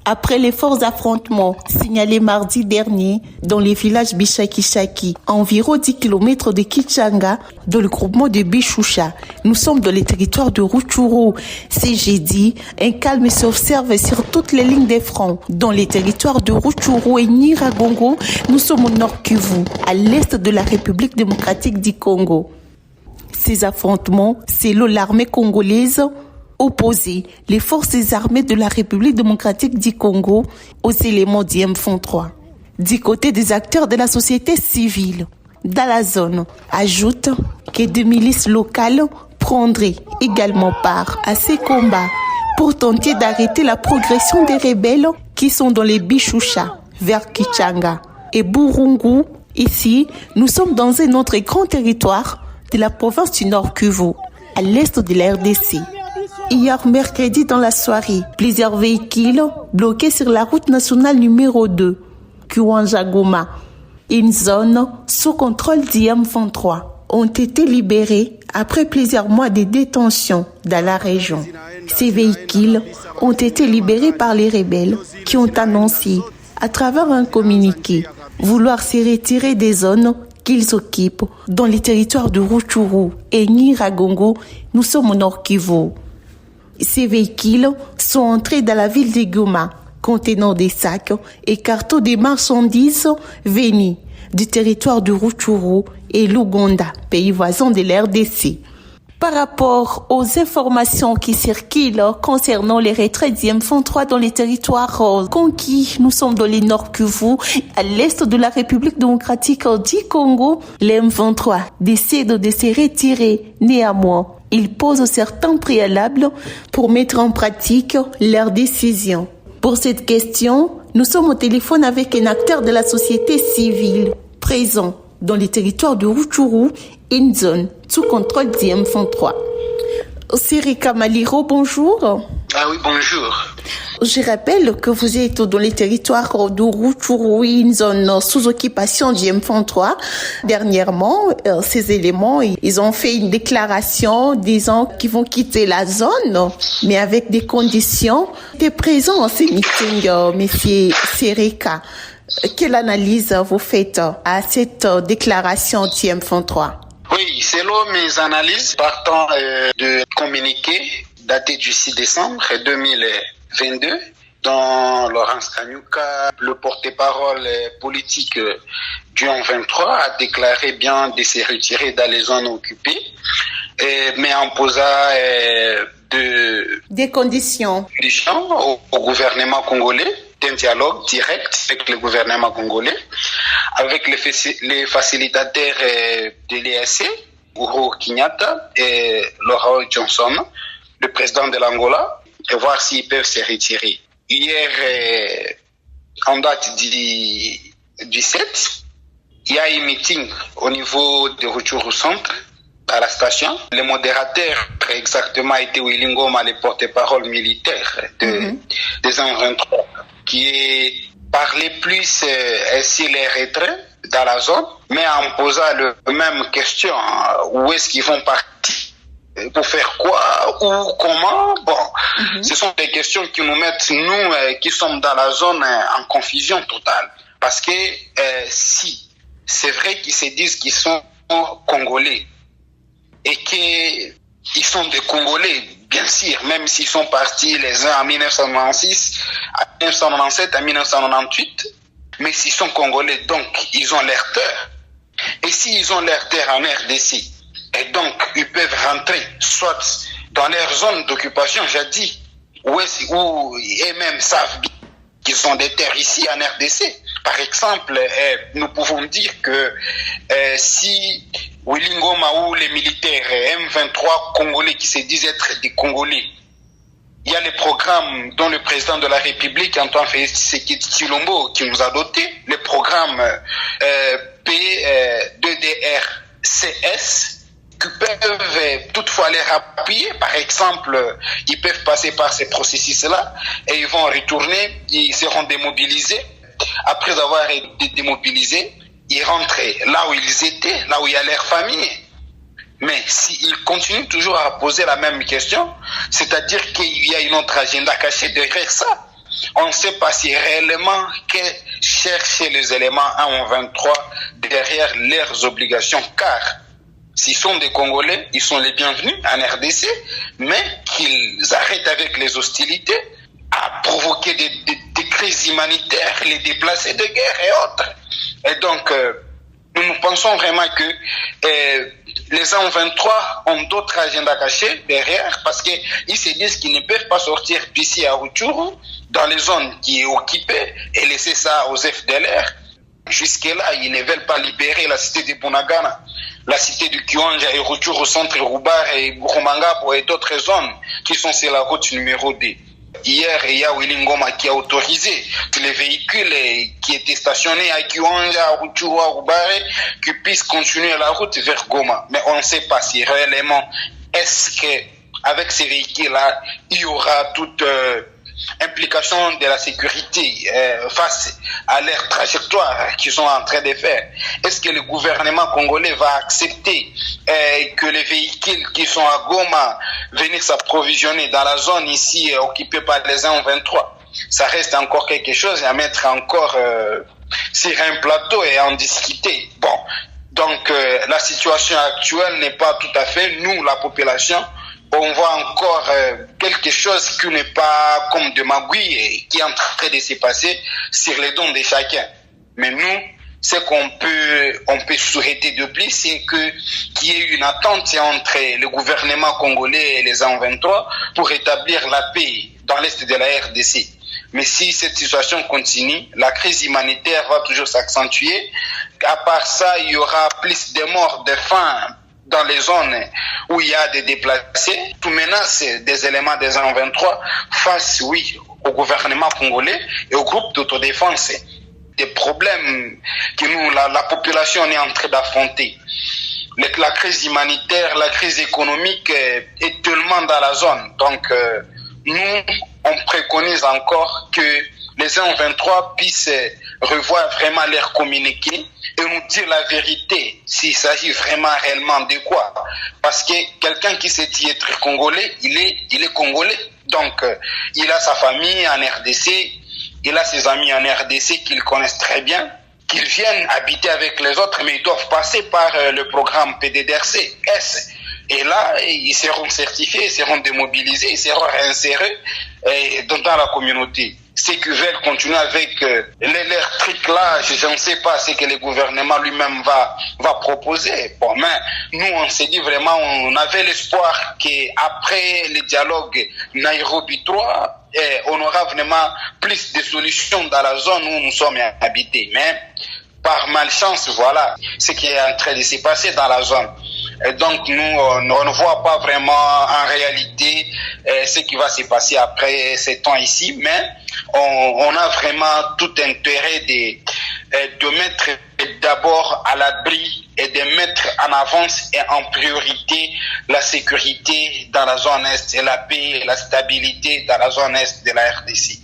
Après les forts affrontements signalés mardi dernier dans les villages Bishaki-Shaki, à environ 10 km de Kichanga, dans le groupement de Bichoucha, nous sommes dans les territoires de Rutshuru. C'est jeudi, un calme s'observe sur toutes les lignes des fronts. Dans les territoires de Rutshuru et Nyiragongo, nous sommes au nord Kivu, à l'est de la République démocratique du Congo. Ces affrontements, selon l'armée congolaise, opposer les forces armées de la République démocratique du Congo aux éléments du M23. Du côté des acteurs de la société civile, dans la zone, ajoute que des milices locales prendraient également part à ces combats pour tenter d'arrêter la progression des rebelles qui sont dans les Bichoucha, vers Kichanga et Burungu. Ici, nous sommes dans un autre grand territoire de la province du Nord Kivu, à l'est de la RDC. Hier mercredi dans la soirée, plusieurs véhicules bloqués sur la route nationale numéro 2, Kiwanja-Goma, une zone sous contrôle du M23, ont été libérés après plusieurs mois de détention dans la région. Ces véhicules ont été libérés par les rebelles qui ont annoncé, à travers un communiqué, vouloir se retirer des zones qu'ils occupent dans les territoires de Rutshuru et Nyiragongo. Nous sommes au Nord Kivu. Ces véhicules sont entrés dans la ville de Goma, contenant des sacs et cartons de marchandises venues du territoire de Rutshuru et l'Ouganda, pays voisin de la RDC. Par rapport aux informations qui circulent concernant les retraits du M23 dans les territoires conquis, nous sommes dans les Nord Kivu, à l'est de la République démocratique du Congo. Les M23 décident de se retirer. Néanmoins, ils posent certains préalables pour mettre en pratique leurs décisions. Pour cette question, nous sommes au téléphone avec un acteur de la société civile présent dans les territoires de Rutshuru, une zone sous contrôle du M23. Serika Maliro, bonjour. Ah oui, bonjour. Je rappelle que vous êtes dans les territoires de Rutshuru, une zone sous occupation du M23. Dernièrement, ces éléments, ils ont fait une déclaration disant qu'ils vont quitter la zone, mais avec des conditions. T'es présent à ce meeting, monsieur Serika. Quelle analyse vous faites à cette déclaration du M23? Oui, selon mes analyses, partant de communiqué daté du 6 décembre 2022, dont Laurence Kanyuka, le porte-parole politique du M23, a déclaré bien de se retirer dans les zones occupées, mais en posant des conditions au gouvernement congolais, d'un dialogue direct avec le gouvernement congolais, avec les facilitateurs de l'EAC, Uhuru Kenyatta et Laurent Johnson, le président de l'Angola, et voir s'ils peuvent se retirer. Hier, en date du 7, il y a un meeting au niveau de Rutshuru Centre, à la station. Le modérateur exactement était Willy Ngoma, le porte-parole militaire des M23, qui est parlé plus ainsi les retraits dans la zone, mais en posant la même question, où est-ce qu'ils vont partir, pour faire quoi, ou comment. Bon, ce sont des questions qui nous mettent, nous, qui sommes dans la zone, en confusion totale. Parce que si c'est vrai qu'ils se disent qu'ils sont Congolais, et qu'ils sont des Congolais, bien sûr, même s'ils sont partis les uns en 1996, en 1997, en 1998, mais s'ils sont Congolais, donc ils ont leur terre. Et s'ils ont leur terre en RDC, et donc ils peuvent rentrer soit dans leur zone d'occupation, j'ai dit, où eux-mêmes savent qu'ils ont des terres ici en RDC. Par exemple, nous pouvons dire que si Willy Ngoma ou les militaires M23 congolais qui se disent être des Congolais, il y a les programmes dont le président de la République, Antoine Félix Tshisekedi Tshilombo, qui nous a doté, les programmes P2DRCS, qui peuvent toutefois les appuyer. Par exemple, ils peuvent passer par ces processus-là et ils vont retourner, ils seront démobilisés. Après avoir été démobilisés, ils rentrent là où ils étaient, là où il y a leur famille. Mais s'ils continuent toujours à poser la même question, c'est-à-dire qu'il y a une autre agenda caché derrière ça. on ne sait pas si réellement que chercher les éléments 1-23 derrière leurs obligations, car s'ils sont des Congolais, ils sont les bienvenus en RDC, mais qu'ils arrêtent avec les hostilités, à provoquer des crises humanitaires, les déplacés de guerre et autres. Et donc, nous pensons vraiment que les A23 ont d'autres agendas cachés derrière, parce qu'ils se disent qu'ils ne peuvent pas sortir d'ici à Rutshuru, dans les zones qui est occupées, et laisser ça aux FDLR. Jusque-là, ils ne veulent pas libérer la cité de Bunagana, la cité du Kiwanja et Rutshuru, centre Rubar et Rumangabo et d'autres zones qui sont sur la route numéro 2. Hier, il y a Willy Ngoma qui a autorisé que les véhicules qui étaient stationnés à Kiwanja, à Rutshuru, à Rubare, qui puissent continuer la route vers Goma. Mais on ne sait pas si réellement, est-ce que avec ces véhicules-là, il y aura toute implication de la sécurité face à leur trajectoire qu'ils sont en train de faire. Est-ce que le gouvernement congolais va accepter que les véhicules qui sont à Goma viennent s'approvisionner dans la zone ici occupée par les M23? Ça reste encore quelque chose à mettre encore sur un plateau et en discuter. Bon, donc la situation actuelle n'est pas tout à fait, nous, la population, on voit encore quelque chose qui n'est pas comme de magouille qui est en train de se passer sur les dons de chacun. Mais nous, ce qu'on peut souhaiter de plus, c'est qu'il y ait une attente entre le gouvernement congolais et les M23 pour établir la paix dans l'est de la RDC. Mais si cette situation continue, la crise humanitaire va toujours s'accentuer. À part ça, il y aura plus de morts, de faim dans les zones où il y a des déplacés. Tout menace des éléments des M23 face, oui, au gouvernement congolais et au groupe d'autodéfense. Des problèmes que nous, la population est en train d'affronter. La crise humanitaire, la crise économique est tellement dans la zone. Donc, nous, on préconise encore que les M23 puissent revoir vraiment leur communiqué et nous dire la vérité, s'il s'agit vraiment réellement de quoi. Parce que quelqu'un qui se dit être congolais, il est congolais. Donc, il a sa famille en RDC, il a ses amis en RDC qu'il connaissent très bien, qu'ils viennent habiter avec les autres, mais ils doivent passer par le programme PDDRC-S. Et là, ils seront certifiés, ils seront démobilisés, ils seront réinsérés dans la communauté. Ceux qui veulent continuer avec leurs trucs là, je ne sais pas ce que le gouvernement lui-même va proposer. Bon, mais nous, on s'est dit vraiment, on avait l'espoir qu'après le dialogue Nairobi 3, on aura vraiment plus de solutions dans la zone où nous sommes habités. Mais par malchance, voilà ce qui est en train de se passer dans la zone. Et donc nous, on ne voit pas vraiment en réalité ce qui va se passer après ces temps ici, mais on a vraiment tout intérêt de mettre d'abord à l'abri et de mettre en avance et en priorité la sécurité dans la zone Est et la paix et la stabilité dans la zone Est de la RDC.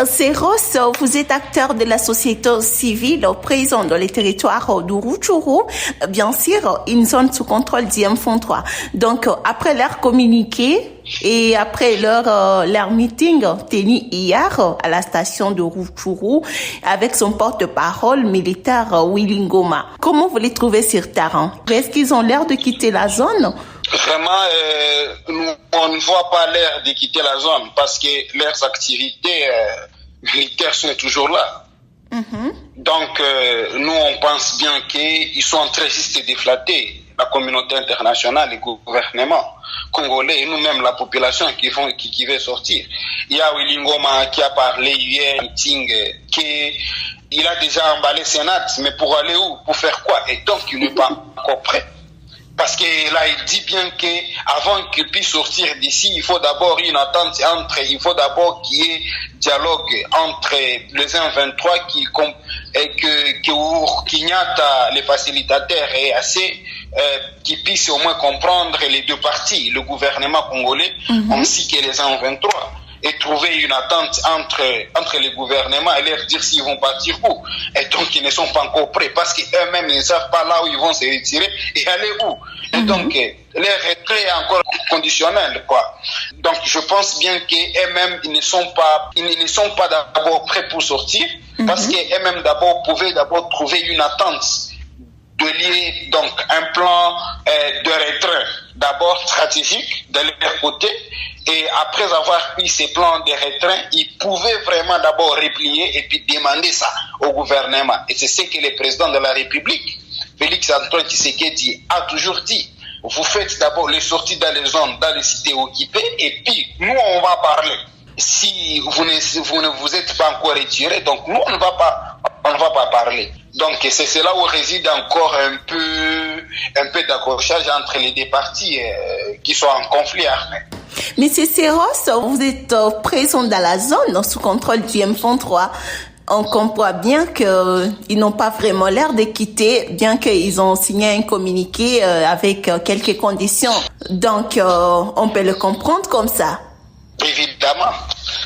Seros, vous êtes acteur de la société civile présent dans les territoires de Rutshuru, bien sûr, une zone sous contrôle du M23. Donc, après leur communiqué et après leur meeting tenu hier à la station de Rutshuru avec son porte-parole militaire Willy Ngoma, comment vous les trouvez sur terrain? Est-ce qu'ils ont l'air de quitter la zone? Vraiment, on ne voit pas l'air de quitter la zone parce que leurs activités militaires sont toujours là. Donc, nous, on pense bien qu'ils sont en train juste de déflater la communauté internationale, le gouvernement congolais et nous-mêmes, la population qui veut sortir. Il y a Willy Ngoma qui a parlé hier, meeting, qu'il a déjà emballé Sénat, mais pour aller où? Pour faire quoi? Et donc, il n'est pas encore prêt. Parce que là, il dit bien qu'avant qu'il puisse sortir d'ici, il faut d'abord une attente il faut d'abord qu'il y ait dialogue entre les M23 que Kenyatta, les facilitateurs et assez, qui puissent au moins comprendre les deux parties, le gouvernement congolais ainsi que les M23. et trouver une attente entre les gouvernements et leur dire s'ils vont partir où. Et donc, ils ne sont pas encore prêts parce qu'eux-mêmes, ils ne savent pas là où ils vont se retirer et aller où. Et donc, leur retrait est encore conditionnel, quoi. Donc, je pense bien qu'eux-mêmes, ils ne sont pas d'abord prêts pour sortir parce qu'eux-mêmes d'abord pouvaient trouver une attente de lier donc un plan de retrait d'abord stratégique de leur côté, et après avoir eu ces plans de retrait, ils pouvaient vraiment d'abord replier et puis demander ça au gouvernement. Et c'est ce que le président de la République, Félix Antoine Tshisekedi, a toujours dit. Vous faites d'abord les sorties dans les zones, dans les cités occupées, et puis nous on va parler. Si vous ne vous êtes pas encore retiré, donc nous on ne va pas parler. Donc c'est là où réside encore un peu d'accrochage entre les deux parties qui sont en conflit armé. Monsieur Serros, vous êtes présent dans la zone sous contrôle du M23. On comprend bien qu'ils n'ont pas vraiment l'air de quitter, bien qu'ils ont signé un communiqué avec quelques conditions. Donc on peut le comprendre comme ça. Évidemment,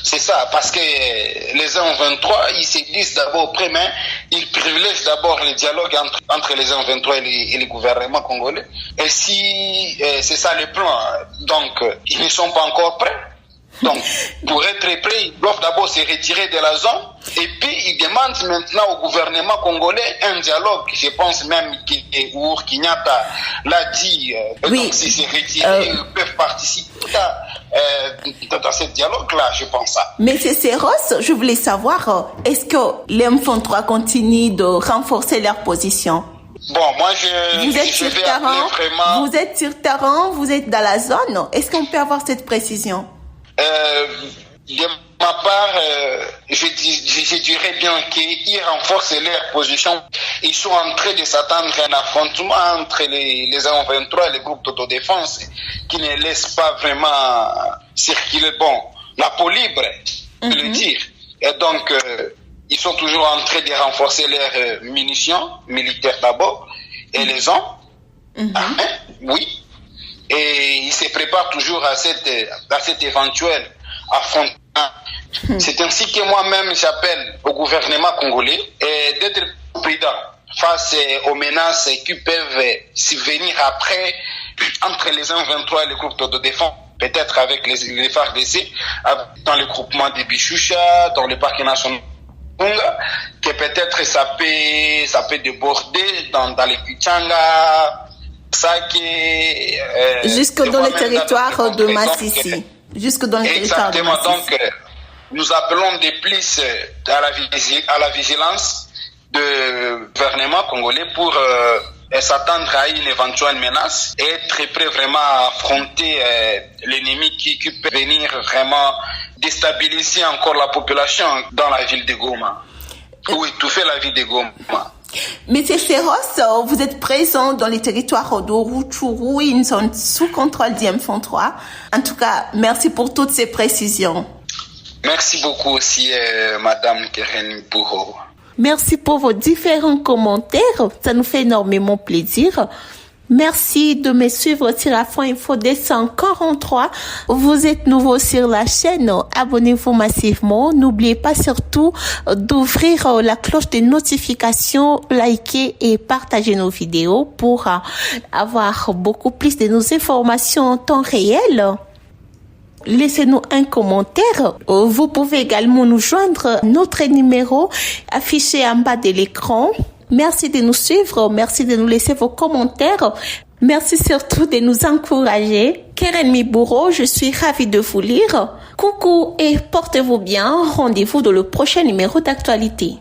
c'est ça, parce que les M23, ils se disent d'abord premièrement, ils privilègent d'abord le dialogue entre les M23 et les gouvernements congolais. Et si c'est ça le plan, donc ils ne sont pas encore prêts. Donc, pour être prêts, ils doivent d'abord se retirer de la zone et puis ils demandent maintenant au gouvernement congolais un dialogue. Je pense même qu'Our Kenyatta l'a dit. Oui. Donc, s'ils se retirent, ils peuvent participer dans ce dialogue-là, je pense ça. Mais c'est Serros, je voulais savoir, est-ce que les M23 continuent de renforcer leur position? Bon, moi, vous êtes sur terrain, vraiment... Vous êtes sur terrain, vous êtes dans la zone. Est-ce qu'on peut avoir cette précision? De ma part, je dirais bien qu'ils renforcent leur position. Ils sont en train de s'attendre à un affrontement entre les M23 et les groupes d'autodéfense qui ne laissent pas vraiment circuler, la peau libre, le dire. Et donc, ils sont toujours en train de renforcer leurs munitions militaires d'abord et les ont. Oui. Et ils se préparent toujours à cet éventuel affrontement. C'est ainsi que moi-même j'appelle au gouvernement congolais d'être prudent face aux menaces qui peuvent survenir après entre les M23 et les groupes de défense, peut-être avec les FARDC, dans le groupement de Bichoucha, dans le parc national que peut-être ça peut déborder dans les Kichanga, jusque dans le territoire de Massissi. Jusque dans le territoire de Massissi. Exactement. Donc, nous appelons de plus à la vigilance du gouvernement congolais pour s'attendre à une éventuelle menace et être prêt vraiment à affronter l'ennemi qui peut venir vraiment déstabiliser encore la population dans la ville de Goma, ou étouffer la ville de Goma. Monsieur Serros, vous êtes présent dans les territoires de Rutshuru, ils sont sous contrôle du M23. En tout cas, merci pour toutes ces précisions. Merci beaucoup aussi, Madame Keren Bourreau. Merci pour vos différents commentaires, ça nous fait énormément plaisir. Merci de me suivre sur Afro Info 243. Vous êtes nouveau sur la chaîne, abonnez-vous massivement. N'oubliez pas surtout d'ouvrir la cloche de notification, liker et partager nos vidéos pour avoir beaucoup plus de nos informations en temps réel. Laissez-nous un commentaire. Vous pouvez également nous joindre notre numéro affiché en bas de l'écran. Merci de nous suivre, merci de nous laisser vos commentaires. Merci surtout de nous encourager. Keren Miburo, je suis ravie de vous lire. Coucou et portez-vous bien. Rendez-vous dans le prochain numéro d'actualité.